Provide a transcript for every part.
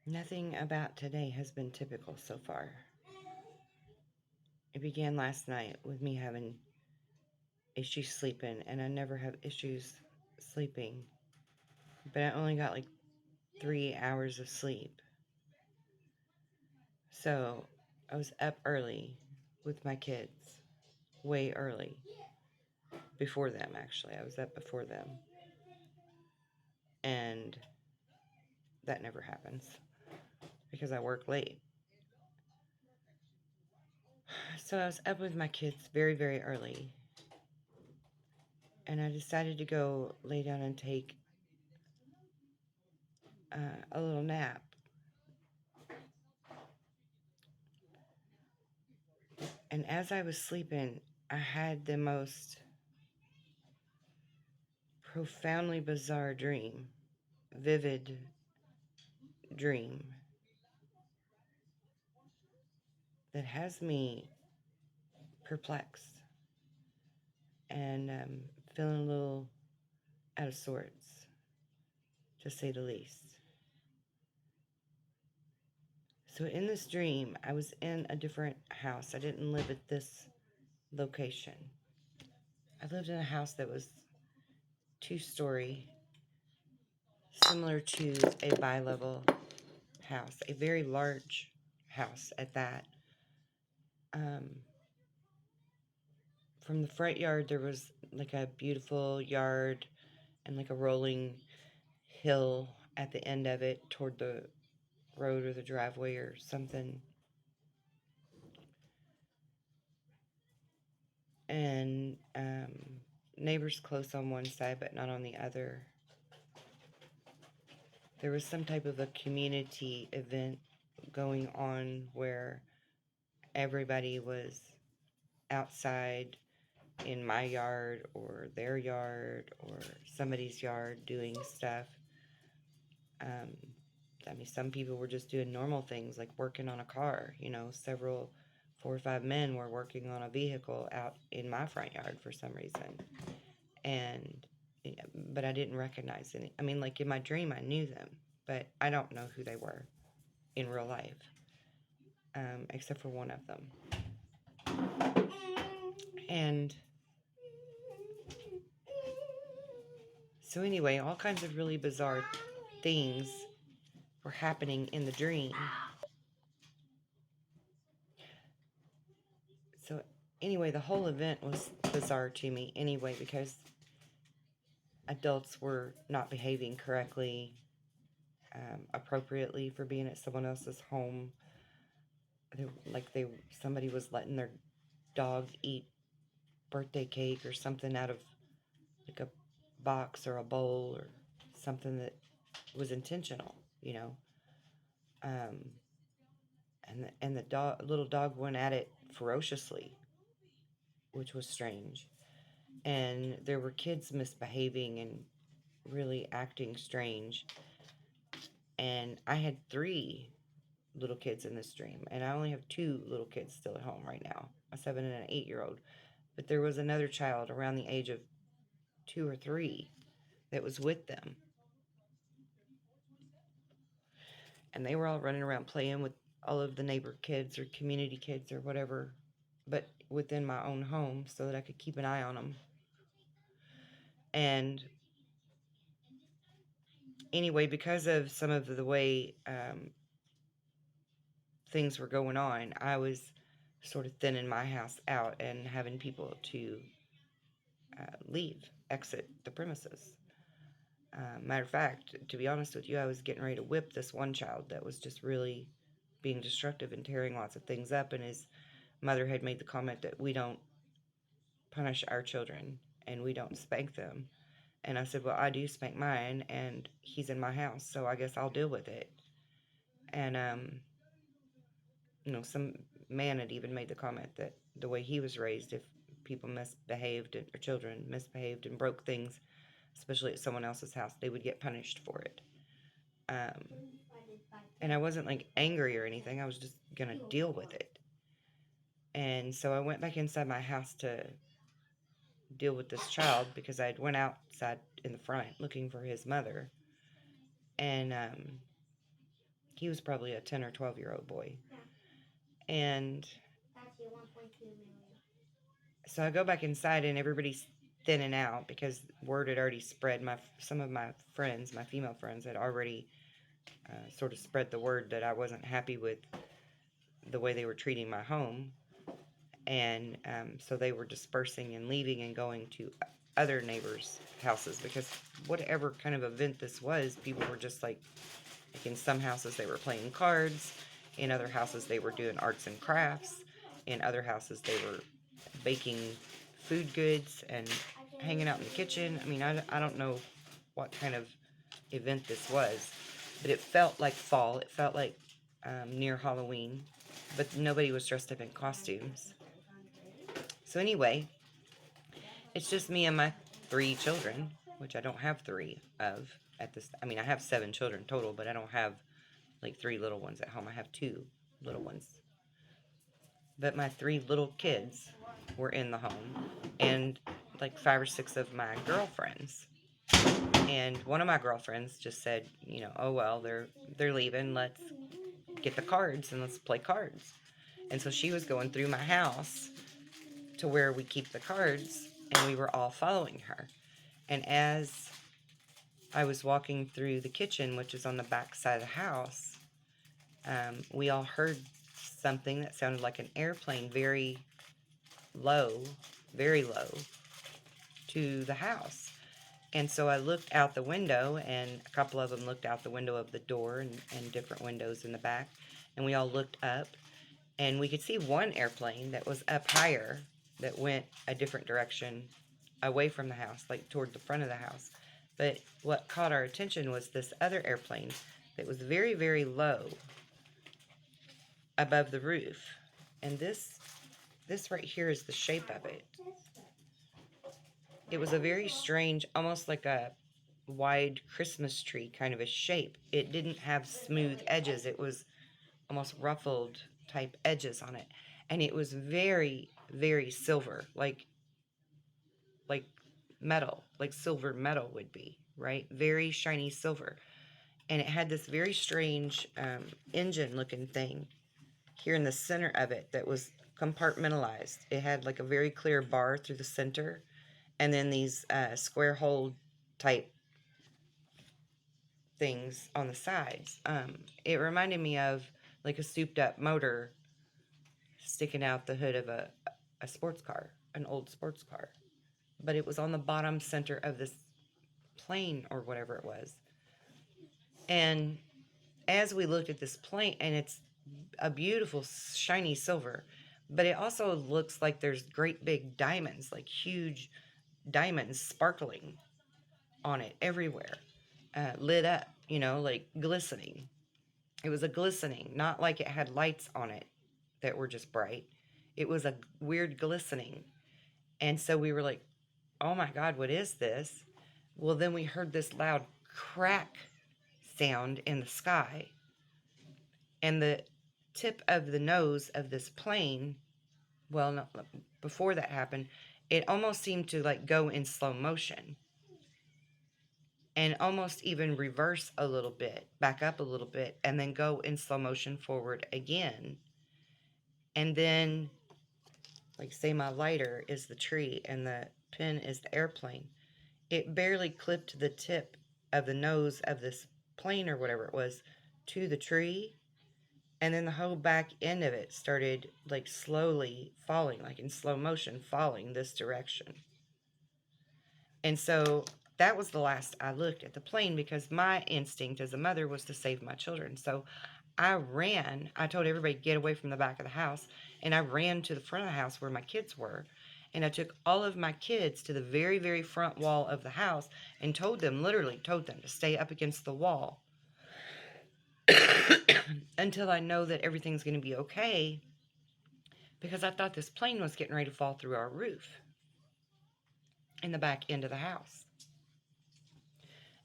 Nothing about today has been typical so far. It began last night with me having issues sleeping, and I never have issues sleeping, but I only got like 3 hours of sleep. So I was up early with my kids, way early, before them actually. I was up before them, and that never happens because I work late. So I was up with my kids very, very early, and I decided to go lay down and take a little nap. And as I was sleeping, I had the most profoundly bizarre dream, vivid dream that has me perplexed and feeling a little out of sorts, to say the least. So, in this dream, I was in a different house. I didn't live at this location. I lived in a house that was 2-story, similar to a bi level house, a very large house at that. Um, from the front yard, there was like a beautiful yard and like a rolling hill at the end of it toward the road or the driveway or something. And neighbors close on one side but not on the other. There was some type of a community event going on where everybody was outside in my yard or their yard or somebody's yard doing stuff. Um, some people were just doing normal things like working on a car. Several, 4 or 5 men were working on a vehicle out in my front yard for some reason. And, but I didn't recognize any. I mean, like in my dream, I knew them, but I don't know who they were in real life, except for one of them. And so, anyway, all kinds of really bizarre things were happening in the dream. So, anyway, the whole event was bizarre to me anyway because adults were not behaving correctly, appropriately for being at someone else's home. Somebody was letting their dog eat birthday cake or something out of like a box or a bowl or something that was intentional. Um, and the little dog went at it ferociously, which was strange. And there were kids misbehaving and really acting strange. And I had 3 little kids in this dream, and I only have 2 little kids still at home right now, a 7 and an 8-year-old. But there was another child around the age of 2 or 3 that was with them, and they were all running around playing with all of the neighbor kids or community kids or whatever, but within my own home so that I could keep an eye on them. And anyway, because of some of the way things were going on, I was sort of thinning my house out and having people to exit the premises. Matter of fact, to be honest with you, I was getting ready to whip this one child that was just really being destructive and tearing lots of things up. And his mother had made the comment that we don't punish our children and we don't spank them. And I said, well, I do spank mine, and he's in my house, so I guess I'll deal with it. And, some man had even made the comment that the way he was raised, if people misbehaved or children misbehaved and broke things, especially at someone else's house, they would get punished for it. Um, and I wasn't like angry or anything. I was just gonna deal with it. And so I went back inside my house to deal with this child because I had went outside in the front looking for his mother, and he was probably a 10 or 12-year-old boy. And so I go back inside, and everybody's thinning out because word had already spread. Some of my friends, my female friends, had already sort of spread the word that I wasn't happy with the way they were treating my home. And so they were dispersing and leaving and going to other neighbors' houses, because whatever kind of event this was, people were just like in some houses they were playing cards, in other houses they were doing arts and crafts, in other houses they were baking food goods and hanging out in the kitchen. I mean, I don't know what kind of event this was, but it felt like fall. It felt like near Halloween, but nobody was dressed up in costumes. So anyway, it's just me and my 3 children, which I don't have 3 of at this. I mean, I have 7 children total, but I don't have like 3 little ones at home. I have 2 little ones. But my 3 little kids were in the home, and like 5 or 6 of my girlfriends. And one of my girlfriends just said, oh well, they're leaving. Let's get the cards and let's play cards. And so she was going through my house to where we keep the cards, and we were all following her. And as I was walking through the kitchen, which is on the back side of the house, we all heard something that sounded like an airplane, very low to the house. And so I looked out the window, and a couple of them looked out the window of the door and different windows in the back. And we all looked up, and we could see one airplane that was up higher that went a different direction away from the house, like toward the front of the house. But what caught our attention was this other airplane that was very, very low above the roof. And this right here is the shape of it. It was a very strange, almost like a wide Christmas tree kind of a shape. It didn't have smooth edges. It was almost ruffled type edges on it. And it was very, very silver, like metal, like silver metal would be, right? Very shiny silver. And it had this very strange engine looking thing here in the center of it that was compartmentalized. It had like a very clear bar through the center, and then these square hole type things on the sides. It reminded me of like a souped up motor sticking out the hood of a sports car, an old sports car. But it was on the bottom center of this plane or whatever it was. And as we looked at this plane, and it's a beautiful shiny silver, but it also looks like there's great big diamonds, like huge diamonds sparkling on it everywhere, lit up, like glistening. It was a glistening, not like it had lights on it that were just bright. It was a weird glistening. And so we were like, oh my God, what is this? Well, then we heard this loud crack sound in the sky. And the tip of the nose of this plane, well, no, before that happened, it almost seemed to like go in slow motion and almost even reverse a little bit, back up a little bit, and then go in slow motion forward again. And then, like, say my lighter is the tree and the pin is the airplane. It barely clipped the tip of the nose of this plane or whatever it was to the tree. And then the whole back end of it started like slowly falling, like in slow motion, falling this direction. And so that was the last I looked at the plane, because my instinct as a mother was to save my children. So I ran. I told everybody to get away from the back of the house. And I ran to the front of the house where my kids were. And I took all of my kids to the very, very front wall of the house and literally told them to stay up against the wall until I know that everything's going to be okay, because I thought this plane was getting ready to fall through our roof in the back end of the house.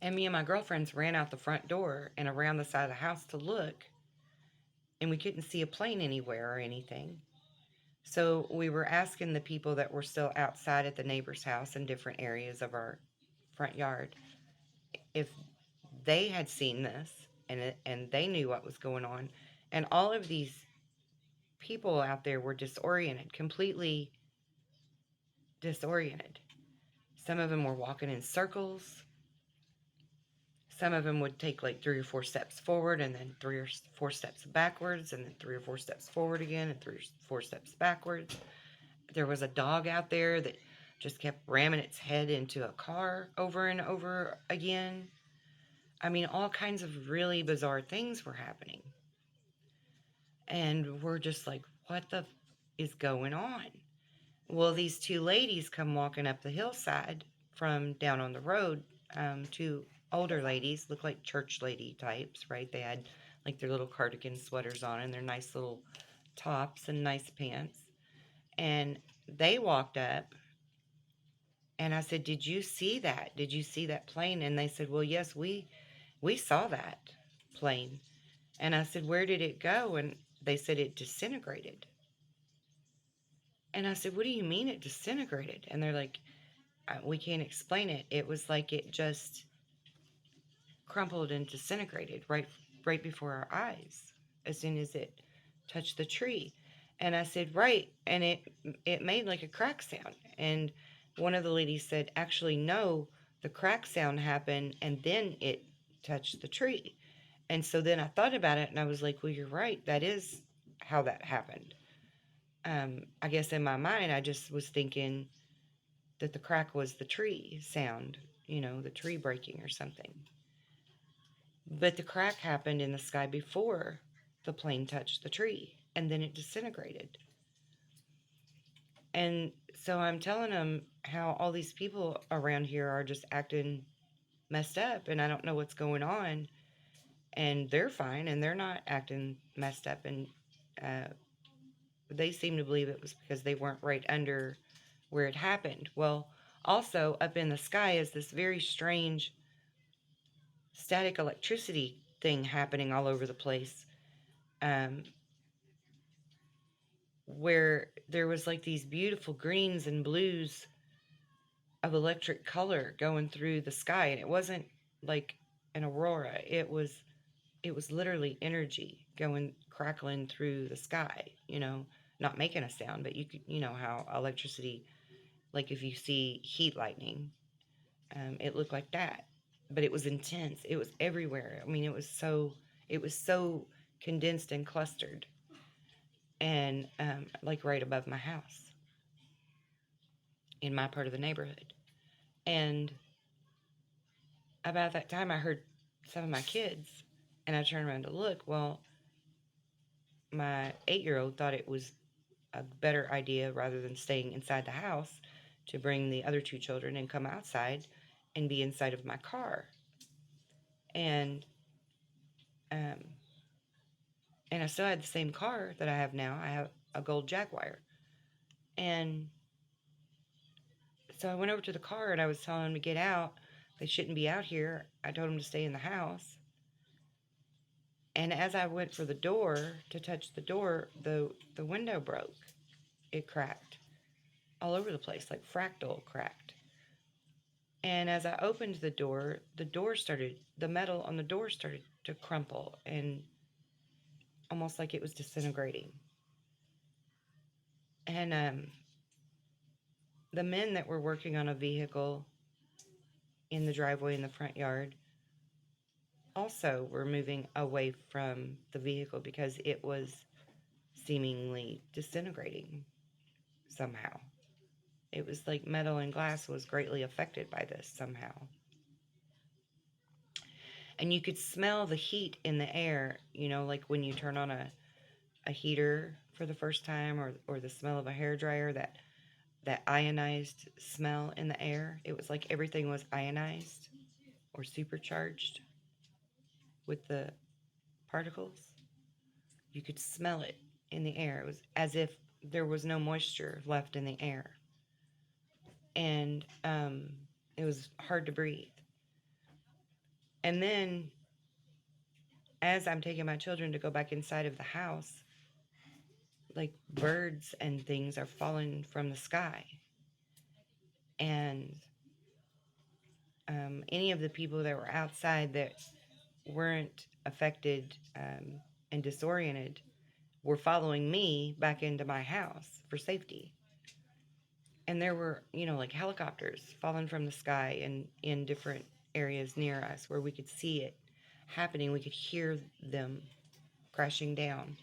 And me and my girlfriends ran out the front door and around the side of the house to look, and we couldn't see a plane anywhere or anything. So we were asking the people that were still outside at the neighbor's house in different areas of our front yard if they had seen this. and they knew what was going on. And all of these people out there were disoriented, completely disoriented. Some of them were walking in circles. Some of them would take like 3 or 4 steps forward and then 3 or 4 steps backwards and then 3 or 4 steps forward again and 3 or 4 steps backwards. There was a dog out there that just kept ramming its head into a car over and over again. I mean, all kinds of really bizarre things were happening. And we're just like, what the is going on? Well, these two ladies come walking up the hillside from down on the road. Two older ladies, look like church lady types, right? They had like their little cardigan sweaters on and their nice little tops and nice pants. And they walked up, and I said, "Did you see that? Did you see that plane?" And they said, "Well, yes, we saw that plane." And I said, "Where did it go?" And they said it disintegrated. And I said, "What do you mean it disintegrated?" And they're like, "We can't explain it. It was like it just crumpled and disintegrated right before our eyes as soon as it touched the tree." And I said, "Right." And it made like a crack sound. And one of the ladies said, "Actually, no, the crack sound happened and then it touched the tree." And so then I thought about it and I was like, "Well, you're right. That is how that happened." I guess in my mind, I just was thinking that the crack was the tree sound, the tree breaking or something. But the crack happened in the sky before the plane touched the tree, and then it disintegrated. And so I'm telling them how all these people around here are just acting messed up, and I don't know what's going on. And they're fine, and they're not acting messed up. And uh, they seem to believe it was because they weren't right under where it happened. Well, also up in the sky is this very strange static electricity thing happening all over the place, um, where there was like these beautiful greens and blues of electric color going through the sky, and it wasn't like an aurora. It was literally energy going crackling through the sky, not making a sound, but you could, how electricity, like if you see heat lightning, it looked like that, but it was intense. It was everywhere. I mean, it was so condensed and clustered, and like right above my house in my part of the neighborhood. And about that time, I heard some of my kids, and I turned around to look. Well, my 8-year-old thought it was a better idea rather than staying inside the house to bring the other two children and come outside and be inside of my car. And um, and I still had the same car that I have now. I have a gold Jaguar. And so I went over to the car and I was telling them to get out. They shouldn't be out here. I told them to stay in the house. And as I went for the door to touch the door, the window broke. It cracked all over the place, like fractal cracked. And as I opened the metal on the door started to crumple and almost like it was disintegrating. And the men that were working on a vehicle in the driveway in the front yard also were moving away from the vehicle because it was seemingly disintegrating somehow. It was like metal and glass was greatly affected by this somehow. And you could smell the heat in the air, like when you turn on a heater for the first time, or the smell of a hairdryer, that ionized smell in the air. It was like everything was ionized or supercharged with the particles. You could smell it in the air. It was as if there was no moisture left in the air. And it was hard to breathe. And then, as I'm taking my children to go back inside of the house, like birds and things are falling from the sky. And any of the people that were outside that weren't affected and disoriented were following me back into my house for safety. And there were, like helicopters falling from the sky and in different areas near us where we could see it happening. We could hear them crashing down,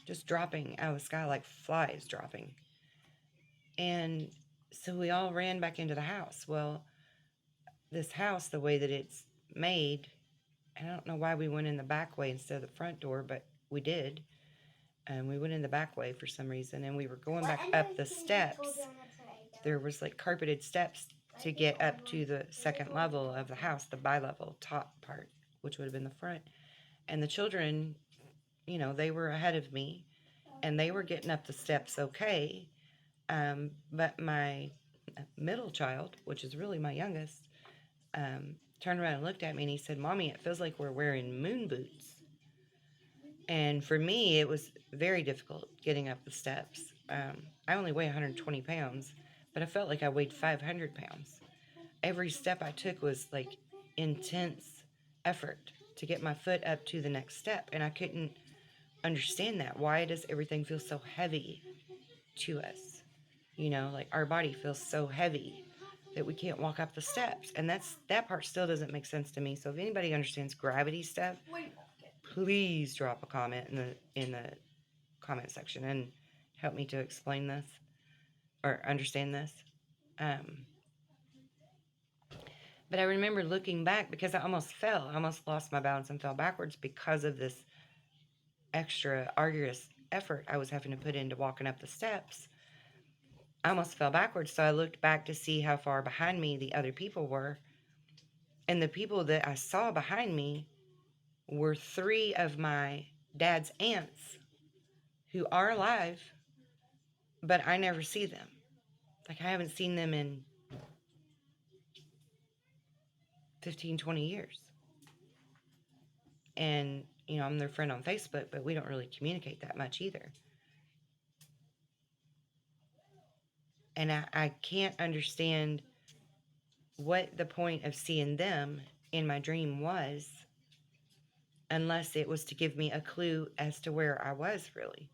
just dropping out of the sky like flies dropping. And so we all ran back into the house. Well, this house, the way that it's made, I don't know why we went in the back way instead of the front door, but we did. And we went in the back way for some reason, and we were going back up the steps. There was like carpeted steps to get up to the second level of the house, the bi-level top part, which would have been the front. And the children, they were ahead of me, and they were getting up the steps okay. But my middle child, which is really my youngest, turned around and looked at me, and he said, "Mommy, it feels like we're wearing moon boots." And for me, it was very difficult getting up the steps. I only weigh 120 pounds, but I felt like I weighed 500 pounds. Every step I took was like intense effort to get my foot up to the next step. And I couldn't understand that. Why does everything feel so heavy to us? Like our body feels so heavy that we can't walk up the steps. And that part still doesn't make sense to me. So if anybody understands gravity stuff, please drop a comment in the comment section and help me to explain this or understand this. But I remember looking back because I almost fell. I almost lost my balance and fell backwards because of this extra arduous effort I was having to put into walking up the steps. I almost fell backwards, so I looked back to see how far behind me the other people were. And the people that I saw behind me were 3 of my dad's aunts who are alive, but I never see them. Like, I haven't seen them in 15, 20 years. And, I'm their friend on Facebook, but we don't really communicate that much either. And I can't understand what the point of seeing them in my dream was, unless it was to give me a clue as to where I was really.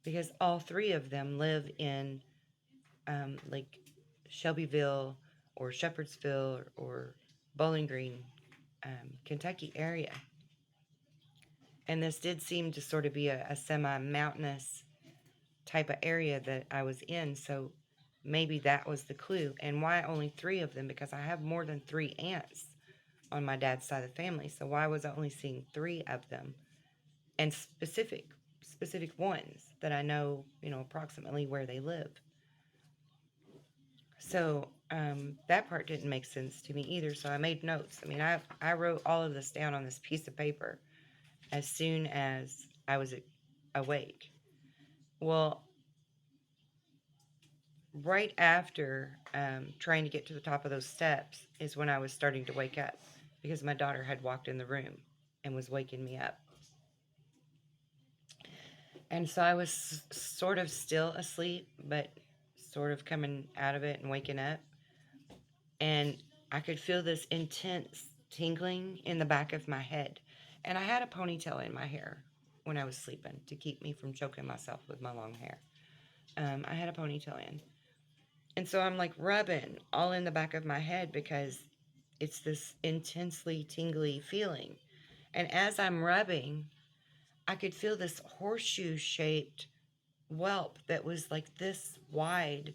Because all 3 of them live in like Shelbyville or Shepherdsville or Bowling Green, Kentucky area. And this did seem to sort of be a semi-mountainous type of area that I was in, so maybe that was the clue. And why only 3 of them? Because I have more than 3 aunts on my dad's side of the family, so why was I only seeing 3 of them? And specific ones that I know, approximately where they live. So that part didn't make sense to me either, so I made notes. I mean, I wrote all of this down on this piece of paper as soon as I was awake. Well, right after trying to get to the top of those steps is when I was starting to wake up, because my daughter had walked in the room and was waking me up. And so I was sort of still asleep, but sort of coming out of it and waking up. And I could feel this intense tingling in the back of my head. And I had a ponytail in my hair when I was sleeping to keep me from choking myself with my long hair. I had a ponytail in. And so I'm like rubbing all in the back of my head because it's this intensely tingly feeling. And as I'm rubbing, I could feel this horseshoe-shaped whelp that was like this wide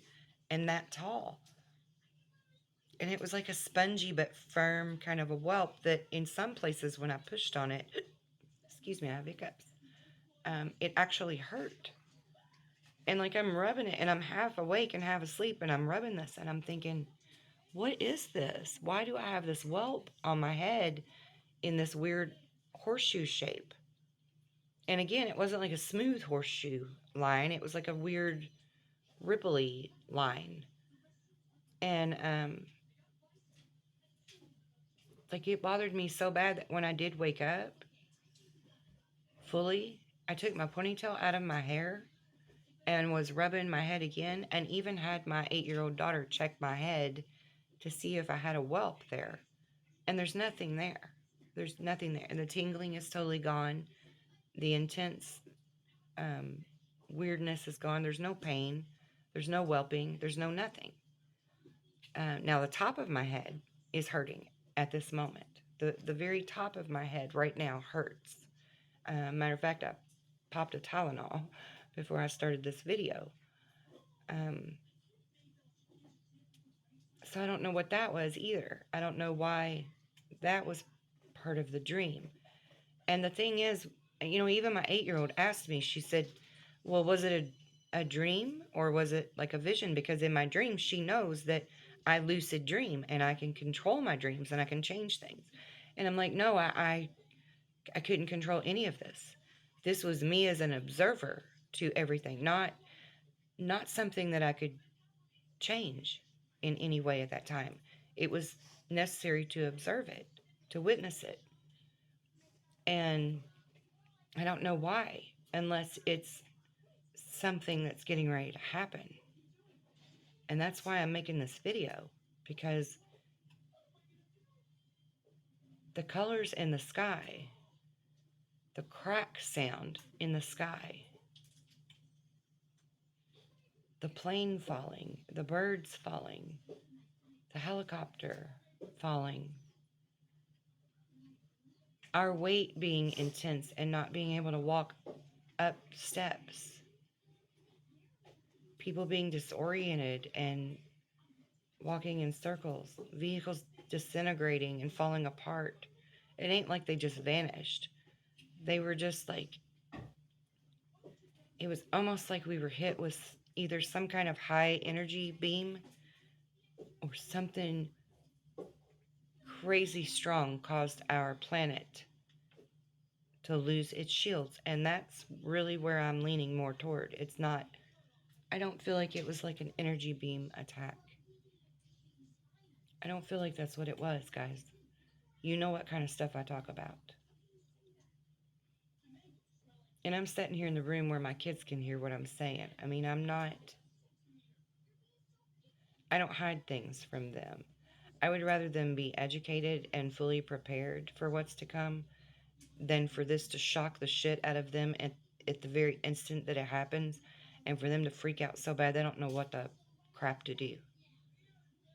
and that tall. And it was like a spongy but firm kind of a whelp that in some places when I pushed on it, excuse me, I have hiccups, it actually hurt. And like I'm rubbing it and I'm half awake and half asleep and I'm rubbing this and I'm thinking, what is this? Why do I have this whelp on my head in this weird horseshoe shape? And again, it wasn't like a smooth horseshoe line. It was like a weird ripply line. And like it bothered me so bad that when I did wake up fully, I took my ponytail out of my hair and was rubbing my head again, and even had my 8-year-old daughter check my head to see if I had a whelp there. And there's nothing there. There's nothing there. And the tingling is totally gone. The intense weirdness is gone. There's no pain. There's no whelping. There's no nothing. Now, the top of my head is hurting at this moment. The very top of my head right now hurts. Matter of fact, I popped a Tylenol before I started this video. So I don't know what that was either. I don't know why that was part of the dream. And the thing is, even my 8-year-old asked me, she said, well, was it a dream or was it like a vision? Because in my dreams, she knows that I lucid dream and I can control my dreams and I can change things. And I'm like, no, I couldn't control any of this. This was me as an observer to everything, not something that I could change in any way at that time. It was necessary to observe it, to witness it. And I don't know why, unless it's something that's getting ready to happen. And that's why I'm making this video, because the colors in the sky, the crack sound in the sky, the plane falling, the birds falling, the helicopter falling, our weight being intense and not being able to walk up steps, people being disoriented and walking in circles, vehicles disintegrating and falling apart. It ain't like they just vanished. They were just like, it was almost like we were hit with either some kind of high energy beam or something crazy strong caused our planet to lose its shields. And that's really where I'm leaning more toward. It's not, I don't feel like it was like an energy beam attack. I don't feel like that's what it was, guys. You know what kind of stuff I talk about. And I'm sitting here in the room where my kids can hear what I'm saying. I mean, I don't hide things from them. I would rather them be educated and fully prepared for what's to come than for this to shock the shit out of them at the very instant that it happens, and for them to freak out so bad they don't know what the crap to do.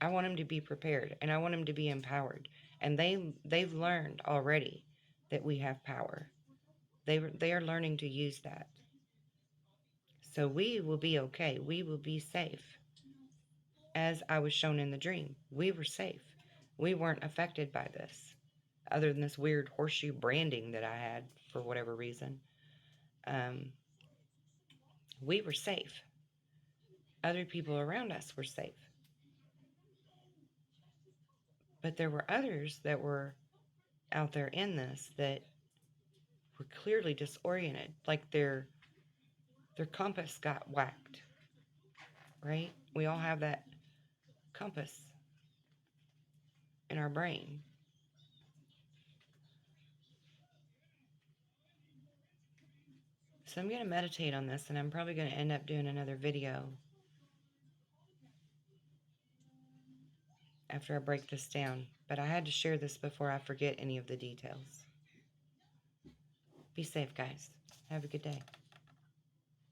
I want them to be prepared, and I want them to be empowered. And they've learned already that we have power. They are learning to use that. So we will be okay. We will be safe. As I was shown in the dream, we were safe. We weren't affected by this, other than this weird horseshoe branding that I had for whatever reason. We were safe. Other people around us were safe. But there were others that were out there in this that were clearly disoriented, like their compass got whacked, right? We all have that compass in our brain. So I'm going to meditate on this, and I'm probably going to end up doing another video after I break this down. But I had to share this before I forget any of the details. Be safe, guys. Have a good day.